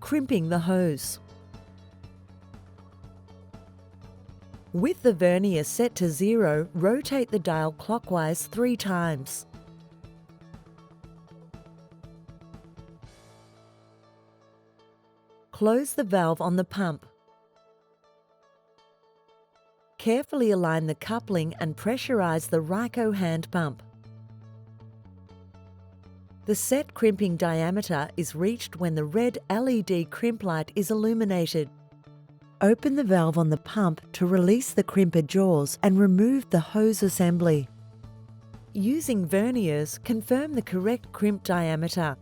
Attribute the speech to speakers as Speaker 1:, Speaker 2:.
Speaker 1: Crimping the hose. With the vernier set to 0, rotate the dial clockwise 3 times. Close the valve on the pump. Carefully align the coupling and pressurize the Ryco hand pump. The set crimping diameter is reached when the red LED crimp light is illuminated. Open the valve on the pump to release the crimper jaws and remove the hose assembly. Using verniers, confirm the correct crimp diameter.